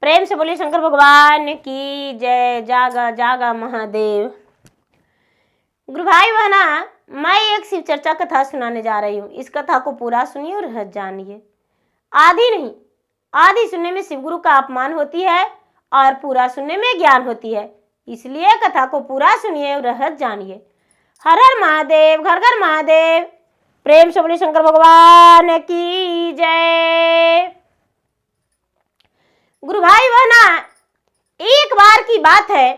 प्रेम से बोलिए शंकर भगवान की जय। जागा जागा महादेव। गुरु भाई बहना, मैं एक शिव चर्चा कथा सुनाने जा रही हूँ। इस कथा को पूरा सुनिए और रहस्य जानिए। आधी नहीं, आधी सुनने में शिव गुरु का अपमान होती है और पूरा सुनने में ज्ञान होती है। इसलिए कथा को पूरा सुनिए और रहस्य जानिए। हर हर महादेव, घर घर महादेव। प्रेम से बोलिए शंकर भगवान की जय। गुरु भाई बहना, एक बार की बात है,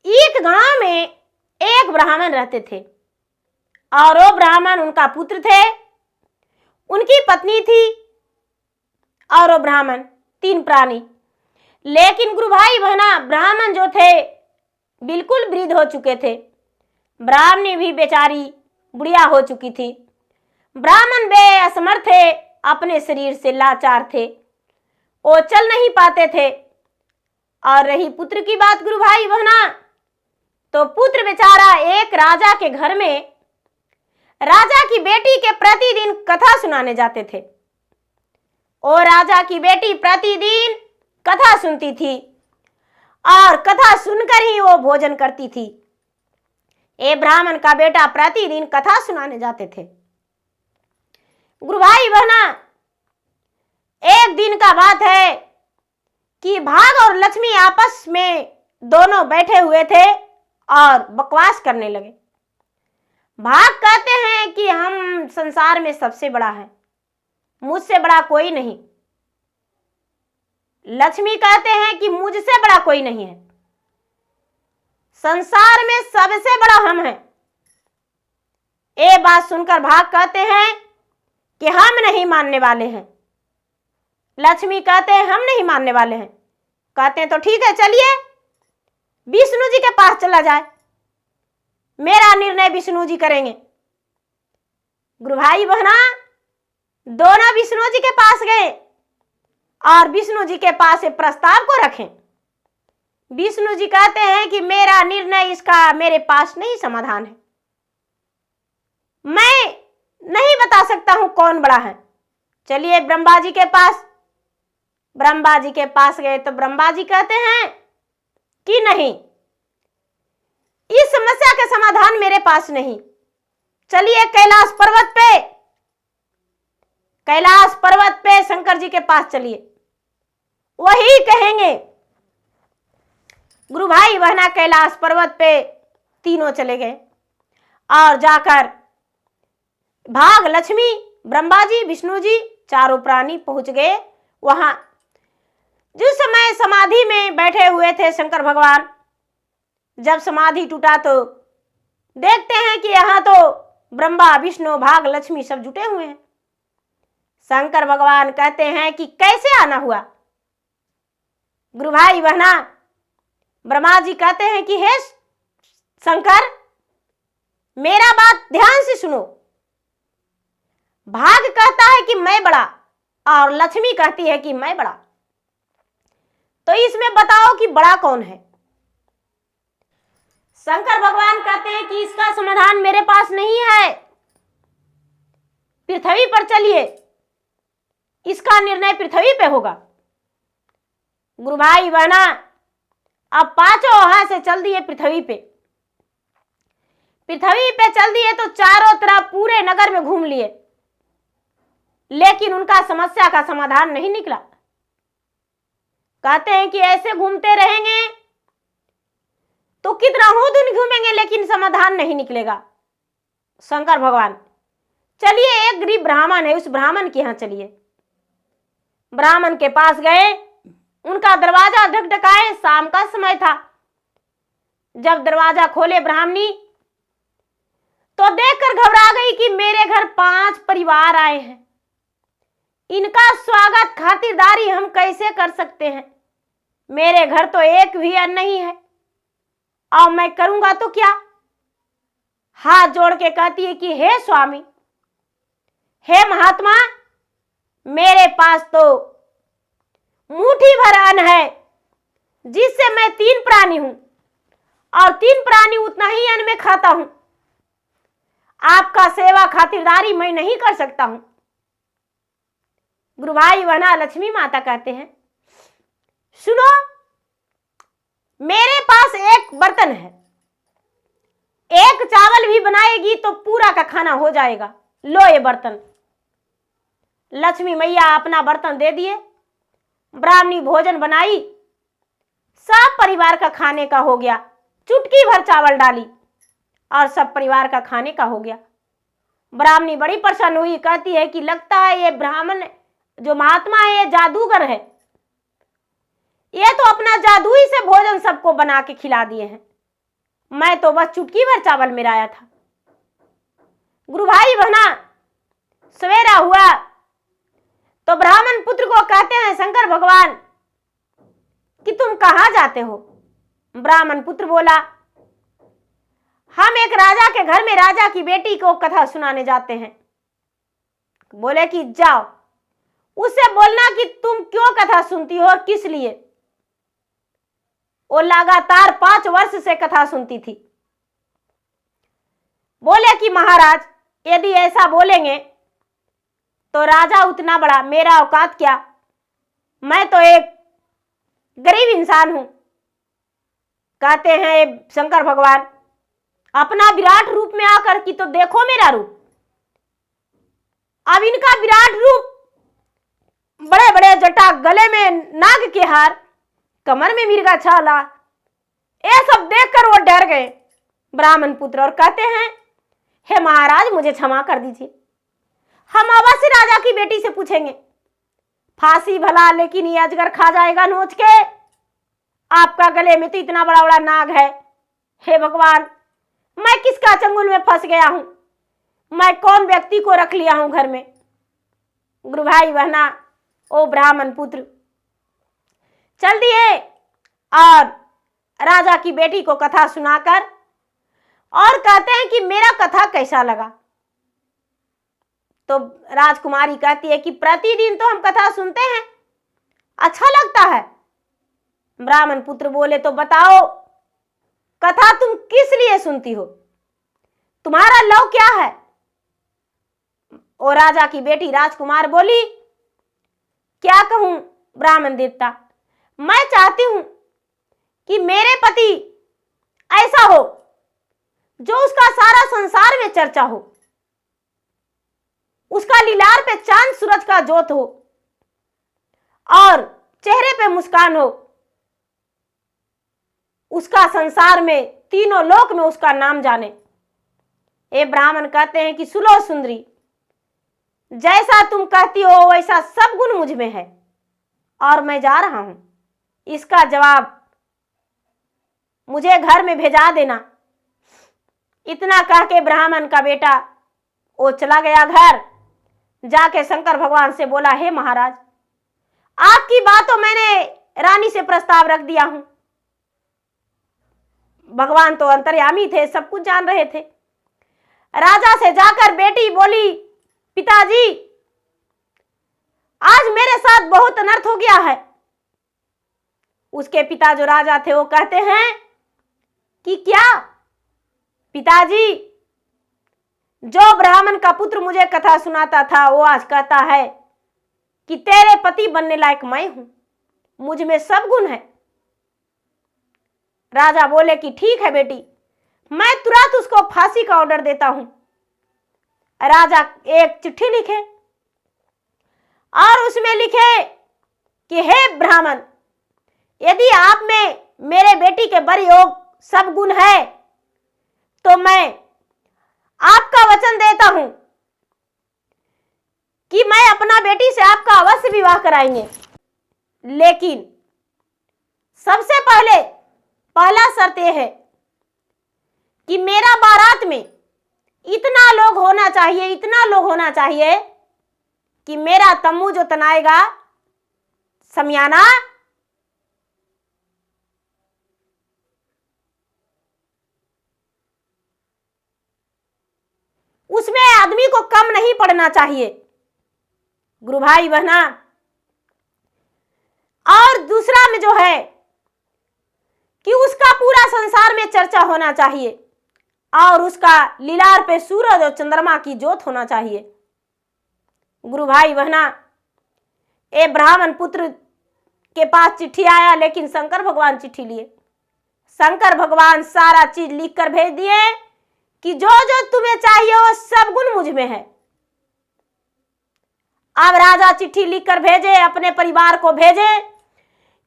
एक गांव में एक ब्राह्मण रहते थे और वो ब्राह्मण उनका पुत्र थे, उनकी पत्नी थी और वो ब्राह्मण 3 प्राणी। लेकिन गुरु भाई बहना, ब्राह्मण जो थे बिल्कुल वृद्ध हो चुके थे। ब्राह्मणी भी बेचारी बुढ़िया हो चुकी थी। ब्राह्मण बे असमर्थ थे, अपने शरीर से लाचार थे, वो चल नहीं पाते थे। और रही पुत्र की बात गुरु भाई बहना, तो पुत्र बेचारा एक राजा के घर में राजा की बेटी के प्रतिदिन कथा सुनाने जाते थे। और राजा की बेटी प्रतिदिन कथा सुनती थी और कथा सुनकर ही वो भोजन करती थी। ये ब्राह्मण का बेटा प्रतिदिन कथा सुनाने जाते थे। गुरु भाई बहना, एक दिन का बात है कि भाग और लक्ष्मी आपस में दोनों बैठे हुए थे और बकवास करने लगे। भाग कहते हैं कि हम संसार में सबसे बड़ा है, मुझसे बड़ा कोई नहीं। लक्ष्मी कहते हैं कि मुझसे बड़ा कोई नहीं है, संसार में सबसे बड़ा हम हैं। ये बात सुनकर भाग कहते हैं कि हम नहीं मानने वाले हैं। लक्ष्मी कहते हैं हम नहीं मानने वाले हैं। कहते हैं तो ठीक है, चलिए विष्णु जी के पास चला जाए, मेरा निर्णय विष्णु जी करेंगे। गुरु भाई बहना, दोनों विष्णु जी के पास गए और विष्णु जी के पास एक प्रस्ताव को रखें। विष्णु जी कहते हैं कि मेरा निर्णय इसका मेरे पास नहीं समाधान है, मैं नहीं बता सकता हूं कौन बड़ा है। चलिए ब्रह्मा जी के पास। ब्रह्मा जी के पास गए तो ब्रह्मा जी कहते हैं कि नहीं, इस समस्या का समाधान मेरे पास नहीं। चलिए कैलाश पर्वत पे, कैलाश पर्वत पे शंकर जी के पास चलिए, वही कहेंगे। गुरु भाई बहना, कैलाश पर्वत पे तीनों चले गए और जाकर भाग, लक्ष्मी, ब्रह्मा जी, विष्णु जी, चारों प्राणी पहुंच गए वहां। जिस समय समाधि में बैठे हुए थे शंकर भगवान, जब समाधि टूटा तो देखते हैं कि यहाँ तो ब्रह्मा, विष्णु, भाग, लक्ष्मी सब जुटे हुए हैं। शंकर भगवान कहते हैं कि कैसे आना हुआ। गुरु भाई बहना, ब्रह्मा जी कहते हैं कि हे शंकर, मेरा बात ध्यान से सुनो। भाग कहता है कि मैं बड़ा और लक्ष्मी कहती है कि मैं बड़ा, तो इसमें बताओ कि बड़ा कौन है। शंकर भगवान कहते हैं कि इसका समाधान मेरे पास नहीं है, पृथ्वी पर चलिए, इसका निर्णय पृथ्वी पे होगा। गुरु भाई बहना, अब पांचों वहां से चल दिए पृथ्वी पे। पृथ्वी पे चल दिए तो चारों तरफ पूरे नगर में घूम लिए, लेकिन उनका समस्या का समाधान नहीं निकला। कहते हैं कि ऐसे घूमते रहेंगे तो कितना हो दिन घूमेंगे, लेकिन समाधान नहीं निकलेगा। शंकर भगवान, चलिए एक गरीब ब्राह्मण है, उस ब्राह्मण के यहां चलिए। ब्राह्मण के पास गए, उनका दरवाजा ढकढकाए, शाम का समय था। जब दरवाजा खोले ब्राह्मणी तो देखकर घबरा गई कि मेरे घर 5 परिवार आए हैं, इनका स्वागत खातिरदारी हम कैसे कर सकते हैं। मेरे घर तो एक भी अन्न नहीं है और मैं करूंगा तो क्या। हाथ जोड़ के कहती है कि हे स्वामी, हे महात्मा, मेरे पास तो मुट्ठी भर अन्न है, जिससे मैं 3 प्राणी हूं और 3 प्राणी उतना ही अन्न में खाता हूं। आपका सेवा खातिरदारी मैं नहीं कर सकता हूं। गुरु भाई बहना लक्ष्मी माता कहते हैं, सुनो, मेरे पास एक बर्तन है, एक चावल भी बनाएगी तो पूरा का खाना हो जाएगा, लो ये बर्तन। लक्ष्मी मैया अपना बर्तन दे दिए, ब्राह्मणी भोजन बनाई, सब परिवार का खाने का हो गया, चुटकी भर चावल डाली और सब परिवार का खाने का हो गया। ब्राह्मणी बड़ी प्रसन्न हुई, कहती है कि लगता है ये ब्राह्मण जो महात्मा है ये जादूगर है, ये तो अपना जादू ही से भोजन सबको बना के खिला दिए हैं, मैं तो बस चुटकी भर चावल में आया था। गुरु भाई बहना सवेरा हुआ तो ब्राह्मण पुत्र को कहते हैं शंकर भगवान कि तुम कहां जाते हो। ब्राह्मण पुत्र बोला, हम एक राजा के घर में राजा की बेटी को कथा सुनाने जाते हैं। बोले कि जाओ, उससे बोलना कि तुम क्यों कथा सुनती हो और किस लिए। वो लगातार 5 वर्ष से कथा सुनती थी। बोले कि महाराज यदि ऐसा बोलेंगे तो राजा उतना बड़ा, मेरा औकात क्या, मैं तो एक गरीब इंसान हूं। कहते हैं शंकर भगवान अपना विराट रूप में आकर कि तो देखो मेरा रूप। अब इनका विराट रूप, बड़े बड़े जटा, गले में नाग के हार, कमर में मिर्गा छाला, ये सब देखकर वो डर गए ब्राह्मण पुत्र और कहते हैं, हे महाराज मुझे क्षमा कर दीजिए, हम अवश्य राजा की बेटी से पूछेंगे। फांसी भला, लेकिन ये अजगर खा जाएगा नोच के। आपका गले में तो इतना बड़ा बड़ा नाग है। हे भगवान, मैं किसका चंगुल में फंस गया हूं, मैं कौन व्यक्ति को रख लिया हूं घर में। गुरु भाई बहना, ओ ब्राह्मण पुत्र चल दिए और राजा की बेटी को कथा सुनाकर और कहते हैं कि मेरा कथा कैसा लगा। तो राजकुमारी कहती है कि प्रतिदिन तो हम कथा सुनते हैं, अच्छा लगता है। ब्राह्मण पुत्र बोले, तो बताओ कथा तुम किस लिए सुनती हो, तुम्हारा लव क्या है। और राजा की बेटी राजकुमार बोली, क्या कहूं ब्राह्मण देवता, मैं चाहती हूं कि मेरे पति ऐसा हो जो उसका सारा संसार में चर्चा हो, उसका लीलार पे चांद सूरज का जोत हो और चेहरे पे मुस्कान हो, उसका संसार में तीनों लोक में उसका नाम जाने। ये ब्राह्मण कहते हैं कि सुनो सुंदरी, जैसा तुम कहती हो वैसा सब गुण मुझ में है और मैं जा रहा हूं, इसका जवाब मुझे घर में भेजा देना। इतना कह के ब्राह्मण का बेटा वो चला गया घर। जाके शंकर भगवान से बोला, हे महाराज आपकी बात तो मैंने रानी से प्रस्ताव रख दिया हूं। भगवान तो अंतर्यामी थे, सब कुछ जान रहे थे। राजा से जाकर बेटी बोली, पिताजी आज मेरे साथ बहुत अनर्थ हो गया है। उसके पिता जो राजा थे वो कहते हैं कि क्या। पिताजी, जो ब्राह्मण का पुत्र मुझे कथा सुनाता था वो आज कहता है कि तेरे पति बनने लायक मैं हूं, मुझ में सब गुण है। राजा बोले कि ठीक है बेटी, मैं तुरंत उसको फांसी का ऑर्डर देता हूं। राजा एक चिट्ठी लिखे और उसमें लिखे कि हे ब्राह्मण, यदि आप में मेरे बेटी के बर योग सब गुण है तो मैं आपका वचन देता हूं कि मैं अपना बेटी से आपका अवश्य विवाह कराएंगे, लेकिन सबसे पहला शर्त यह है कि मेरा बारात में इतना लोग होना चाहिए कि मेरा तम्बू जो तनाएगा समियाना, उसमें आदमी को कम नहीं पड़ना चाहिए। गुरु भाई बहना, और दूसरा में जो है कि उसका पूरा संसार में चर्चा होना चाहिए और उसका लीलार पे सूरज और चंद्रमा की ज्योत होना चाहिए। गुरु भाई बहना, ये ब्राह्मण पुत्र के पास चिट्ठी आया, लेकिन शंकर भगवान चिट्ठी लिए। शंकर भगवान सारा चीज लिख कर भेज दिए कि जो जो तुम्हें चाहिए वो सब गुण मुझ में है। अब राजा चिट्ठी लिख कर भेजे, अपने परिवार को भेजे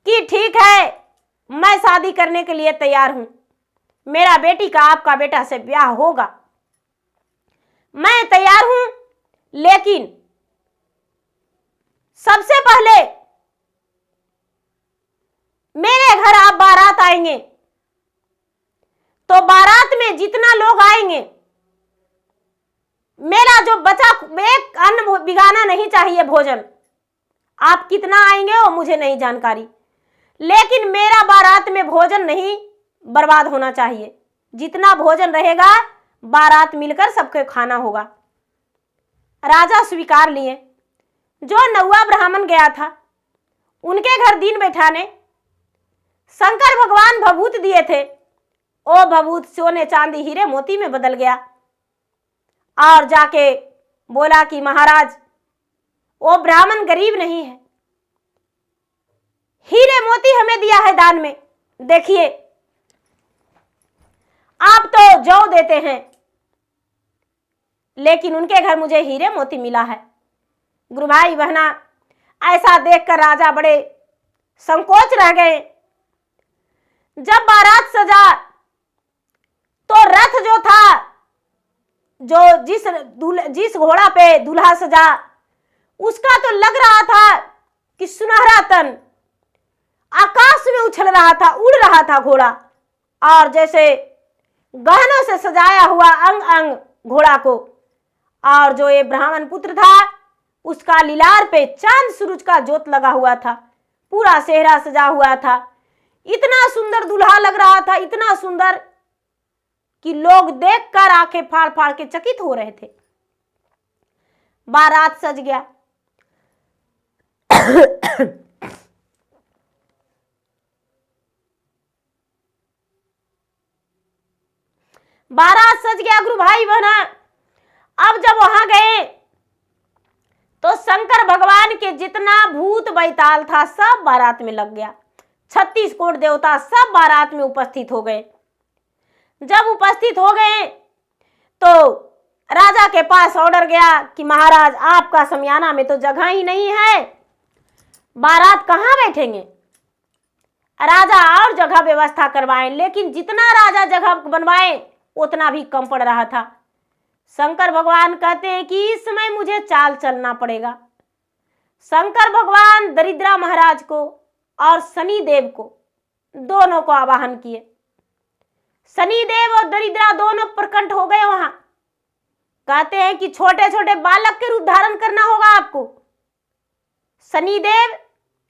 कि ठीक है, मैं शादी करने के लिए तैयार हूं, मेरा बेटी का आपका बेटा से ब्याह होगा, मैं तैयार हूं, लेकिन सबसे पहले मेरे घर आप बारात आएंगे, तो बारात में जितना लोग आएंगे, मेरा जो बचा एक अन्न बिगाना नहीं चाहिए भोजन। आप कितना आएंगे वो मुझे नहीं जानकारी, लेकिन मेरा बारात में भोजन नहीं बर्बाद होना चाहिए। जितना भोजन रहेगा बारात मिलकर सबके खाना होगा। राजा स्वीकार लिए। जो नौवा ब्राह्मण गया था उनके घर दिन बैठाने शंकर भगवान भभूत दिए थे। ओ भभूत सोने चांदी हीरे मोती में बदल गया और जाके बोला कि महाराज वो ब्राह्मण गरीब नहीं है, हीरे मोती हमें दिया है दान में, देखिए आप तो जौ देते हैं, लेकिन उनके घर मुझे हीरे मोती मिला है। गुरु भाई बहना, ऐसा देखकर राजा बड़े संकोच रह गए। जब बारात सजा तो रथ जो था, जो जिस घोड़ा पे दूल्हा सजा, उसका तो लग रहा था कि सुनहरा तन आकाश में उछल रहा था, उड़ रहा था घोड़ा, और जैसे गहनों से सजाया हुआ अंग अंग घोड़ा को। और जो ये ब्राह्मण पुत्र था उसका लीलार पे चांद सूरज का जोत लगा हुआ था, पूरा सेहरा सजा हुआ था। इतना सुंदर दूल्हा लग रहा था, इतना सुंदर कि लोग देखकर आंखें फाड़ फाड़ के चकित हो रहे थे। बारात सज गया। बारात सज गया गुरु भाई बहना। अब जब वहां गए तो शंकर भगवान के जितना भूत बैताल था सब बारात में लग गया। 36 कोट देवता सब बारात में उपस्थित हो गए। जब उपस्थित हो गए तो राजा के पास ऑर्डर गया कि महाराज आपका शमियाना में तो जगह ही नहीं है, बारात कहाँ बैठेंगे। राजा और जगह व्यवस्था करवाएं, लेकिन जितना राजा जगह बनवाए उतना भी कम पड़ रहा था। शंकर भगवान कहते हैं कि इस समय मुझे चाल चलना पड़ेगा। शंकर भगवान दरिद्रा महाराज को और शनिदेव को दोनों को आवाहन किए। शनिदेव और दरिद्रा दोनों प्रकट हो गए वहां। कहते हैं कि छोटे छोटे बालक के रूप धारण करना होगा आपको। शनिदेव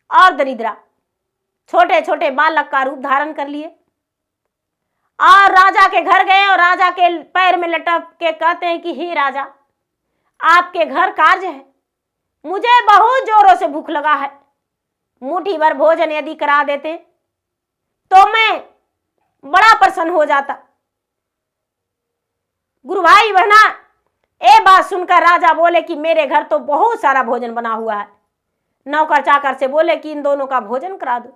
और दरिद्रा छोटे छोटे बालक का रूप धारण कर लिए और राजा के घर गए और राजा के पैर में लटक के कहते हैं कि हे राजा, आपके घर कार्य है, मुझे बहुत जोरों से भूख लगा है, मुट्ठी भर भोजन यदि करा देते तो मैं बड़ा प्रसन्न हो जाता। गुरु भाई बहना, ये बात सुनकर राजा बोले कि मेरे घर तो बहुत सारा भोजन बना हुआ है। नौकर चाकर से बोले कि इन दोनों का भोजन करा दो।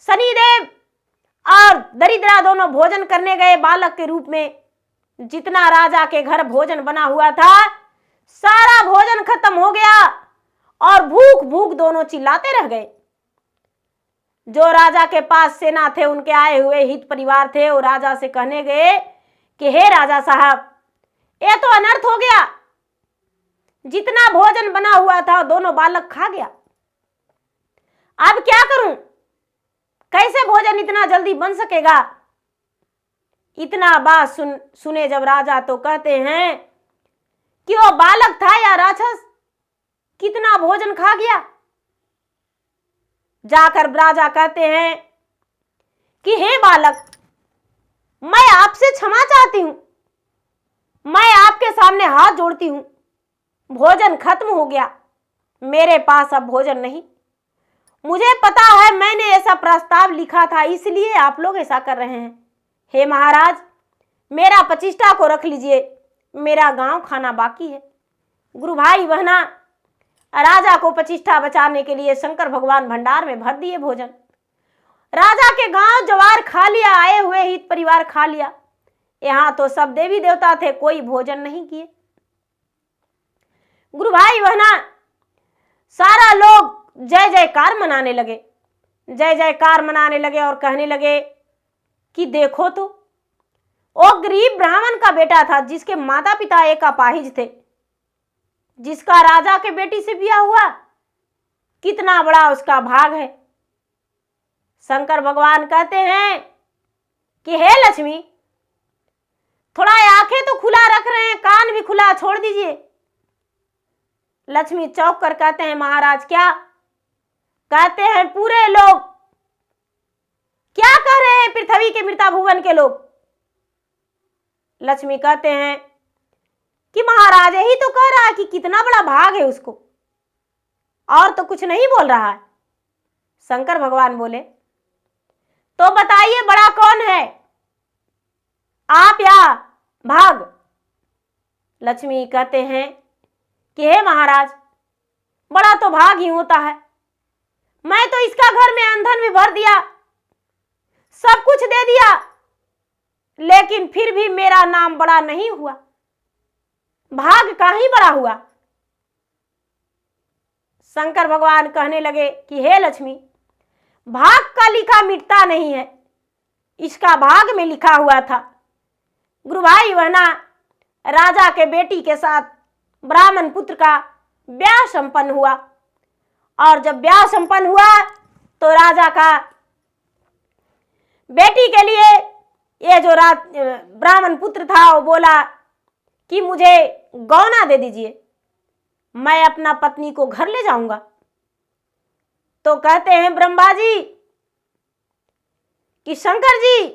शनिदेव और दरिद्रा दोनों भोजन करने गए बालक के रूप में। जितना राजा के घर भोजन बना हुआ था सारा भोजन खत्म हो गया और भूख भूख दोनों चिल्लाते रह गए। जो राजा के पास सेना थे, उनके आए हुए हित परिवार थे, वो राजा से कहने गए कि हे राजा साहब, ये तो अनर्थ हो गया, जितना भोजन बना हुआ था दोनों बालक खा गया, अब क्या करूं, कैसे भोजन इतना जल्दी बन सकेगा। इतना बात सुने जब राजा तो कहते हैं कि वो बालक था या राक्षस, कितना भोजन खा गया। जाकर राजा कहते हैं कि हे बालक, मैं आपसे क्षमा चाहती हूं, मैं आपके सामने हाथ जोड़ती हूं, भोजन खत्म हो गया, मेरे पास अब भोजन नहीं। मुझे पता है मैंने ऐसा प्रस्ताव लिखा था, इसलिए आप लोग ऐसा कर रहे हैं। हे महाराज, मेरा प्रतिष्ठा को रख लीजिए, मेरा गांव खाना बाकी है। गुरु भाई बहना, राजा को प्रतिष्ठा बचाने के लिए शंकर भगवान भंडार में भर दिए भोजन। राजा के गांव जवार खा लिया, आए हुए हित परिवार खा लिया। यहां तो सब देवी देवता थे, कोई भोजन नहीं किए। गुरु भाई बहना, सारा लोग जय जयकार मनाने लगे, जय जयकार मनाने लगे और कहने लगे कि देखो तो वो गरीब ब्राह्मण का बेटा था जिसके माता पिता एक अपाहिज थे, जिसका राजा के बेटी से ब्याह हुआ, कितना बड़ा उसका भाग है। शंकर भगवान कहते हैं कि हे लक्ष्मी, थोड़ा आंखें तो खुला रख रहे हैं, कान भी खुला छोड़ दीजिए। लक्ष्मी चौंक कर कहते हैं महाराज क्या? कहते हैं पूरे लोग क्या कह रहे हैं, पृथ्वी के मृता भुवन के लोग। लक्ष्मी कहते हैं कि महाराज यही तो कह रहा है कि कितना बड़ा भाग है उसको, और तो कुछ नहीं बोल रहा है। शंकर भगवान बोले तो बताइए बड़ा कौन है, आप या भाग? लक्ष्मी कहते हैं कि हे महाराज, बड़ा तो भाग ही होता है। मैं तो इसका घर में अंधन भी भर दिया, सब कुछ दे दिया, लेकिन फिर भी मेरा नाम बड़ा नहीं हुआ, भाग का ही बड़ा हुआ। शंकर भगवान कहने लगे कि हे लक्ष्मी, भाग का लिखा मिटता नहीं है, इसका भाग में लिखा हुआ था। गुरु भाई बहना, राजा के बेटी के साथ ब्राह्मण पुत्र का ब्याह संपन्न हुआ, और जब ब्याह संपन्न हुआ तो राजा का बेटी के लिए ये जो ब्राह्मण पुत्र था वो बोला कि मुझे गौना दे दीजिए, मैं अपना पत्नी को घर ले जाऊंगा। तो कहते हैं ब्रह्मा जी कि शंकर जी,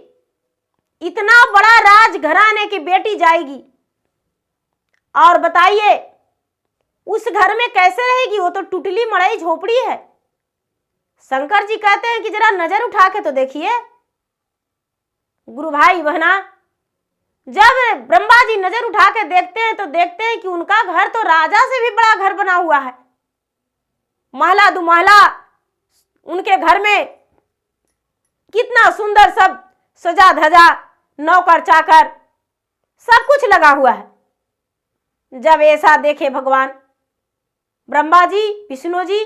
इतना बड़ा राजघराने की बेटी जाएगी, और बताइए उस घर में कैसे रहेगी, वो तो टुटली मड़ई झोपड़ी है। शंकर जी कहते हैं कि जरा नजर उठा के तो देखिए। गुरु भाई बहना, जब ब्रह्मा जी नजर उठा के देखते हैं तो देखते हैं कि उनका घर तो राजा से भी बड़ा घर बना हुआ है। महला दुमहला उनके घर में कितना सुंदर सब सजा धजा, नौकर चाकर सब कुछ लगा हुआ है। जब ऐसा देखे भगवान ब्रह्मा जी, विष्णु जी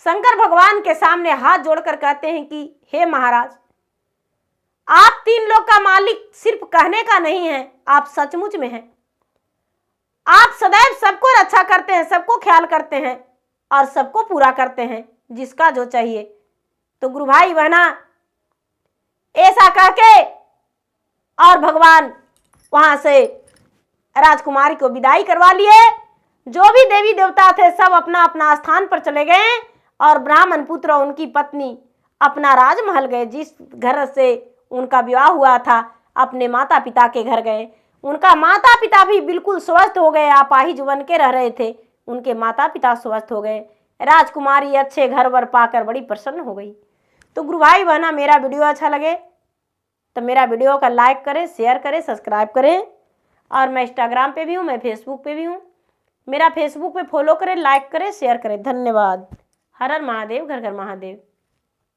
शंकर भगवान के सामने हाथ जोड़कर कहते हैं कि हे महाराज, आप तीन लोग का मालिक सिर्फ कहने का नहीं है, आप सचमुच में हैं। आप सदैव सबको रक्षा करते हैं, सबको ख्याल करते हैं और सबको पूरा करते हैं जिसका जो चाहिए। तो गुरु भाई बहना, ऐसा कह के और भगवान वहां से राजकुमारी को विदाई करवा लिए। जो भी देवी देवता थे सब अपना अपना स्थान पर चले गए, और ब्राह्मण पुत्र और उनकी पत्नी अपना राजमहल गए। जिस घर से उनका विवाह हुआ था अपने माता पिता के घर गए। उनका माता पिता भी बिल्कुल स्वस्थ हो गए, अपाहिज बन के रह रहे थे, उनके माता पिता स्वस्थ हो गए। राजकुमारी अच्छे घर वर पाकर बड़ी प्रसन्न हो गई। तो गुरु भाई बहना, मेरा वीडियो अच्छा लगे तो मेरा वीडियो का लाइक करें, शेयर करें, सब्सक्राइब करें। और मैं इंस्टाग्राम पे भी हूँ, मैं फेसबुक पे भी हूँ, मेरा फेसबुक पे फॉलो करें, लाइक करें, शेयर करें। धन्यवाद। हर हर महादेव, घर घर महादेव।